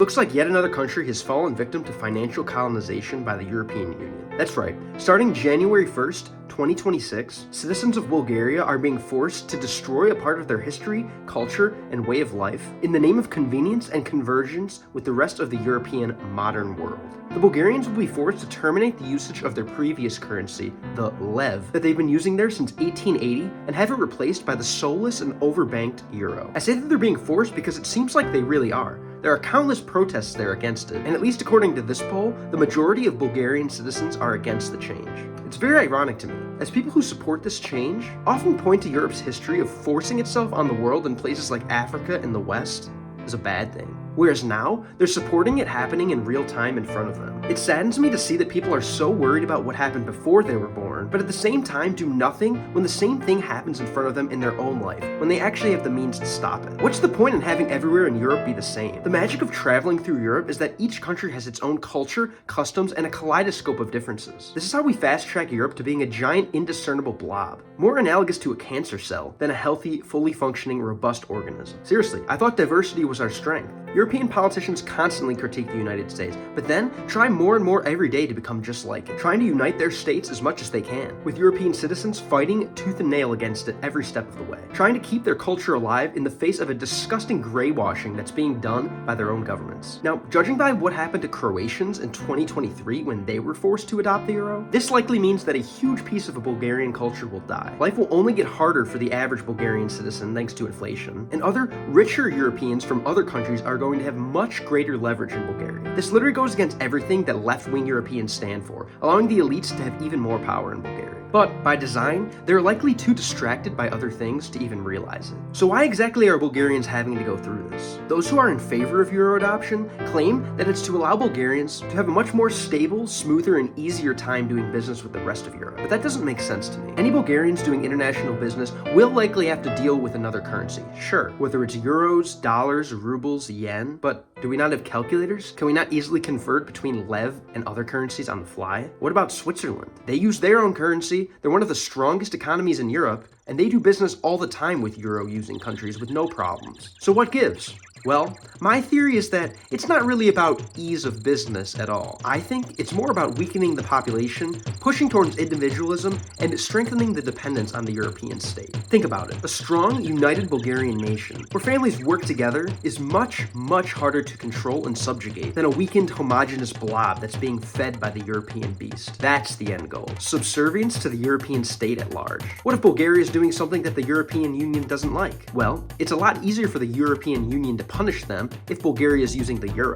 Looks like yet another country has fallen victim to financial colonization by the European Union. That's right, starting January 1st, 2026, citizens of Bulgaria are being forced to destroy a part of their history, culture, and way of life in the name of convenience and convergence with the rest of the European modern world. The Bulgarians will be forced to terminate the usage of their previous currency, the lev, that they've been using there since 1880 and have it replaced by the soulless and overbanked euro. I say that they're being forced because it seems like they really are. There are countless protests there against it, and at least according to this poll, the majority of Bulgarian citizens are against the change. It's very ironic to me, as people who support this change often point to Europe's history of forcing itself on the world in places like Africa and the West as a bad thing. Whereas now, they're supporting it happening in real time in front of them. It saddens me to see that people are so worried about what happened before they were born, but at the same time do nothing when the same thing happens in front of them in their own life, when they actually have the means to stop it. What's the point in having everywhere in Europe be the same? The magic of traveling through Europe is that each country has its own culture, customs, and a kaleidoscope of differences. This is how we fast-track Europe to being a giant, indiscernible blob, more analogous to a cancer cell than a healthy, fully functioning, robust organism. Seriously, I thought diversity was our strength. European politicians constantly critique the United States, but then try more and more every day to become just like it, trying to unite their states as much as they can, with European citizens fighting tooth and nail against it every step of the way, trying to keep their culture alive in the face of a disgusting grey-washing that's being done by their own governments. Now, judging by what happened to Croatians in 2023 when they were forced to adopt the euro, this likely means that a huge piece of a Bulgarian culture will die. Life will only get harder for the average Bulgarian citizen thanks to inflation, and other, richer Europeans from other countries are going to have much greater leverage in Bulgaria. This literally goes against everything that left-wing Europeans stand for, allowing the elites to have even more power in Bulgaria. But, by design, they're likely too distracted by other things to even realize it. So why exactly are Bulgarians having to go through this? Those who are in favor of euro adoption claim that it's to allow Bulgarians to have a much more stable, smoother, and easier time doing business with the rest of Europe. But that doesn't make sense to me. Any Bulgarians doing international business will likely have to deal with another currency, sure, whether it's euros, dollars, rubles, yen, but do we not have calculators? Can we not easily convert between lev and other currencies on the fly? What about Switzerland? They use their own currency. They're one of the strongest economies in Europe, and they do business all the time with euro-using countries with no problems. So what gives? Well, my theory is that it's not really about ease of business at all. I think it's more about weakening the population, pushing towards individualism, and strengthening the dependence on the European state. Think about it. A strong, united Bulgarian nation, where families work together, is much, much harder to control and subjugate than a weakened, homogenous blob that's being fed by the European beast. That's the end goal. Subservience to the European state at large. What if Bulgaria is doing something that the European Union doesn't like? Well, it's a lot easier for the European Union to punish them if Bulgaria is using the euro.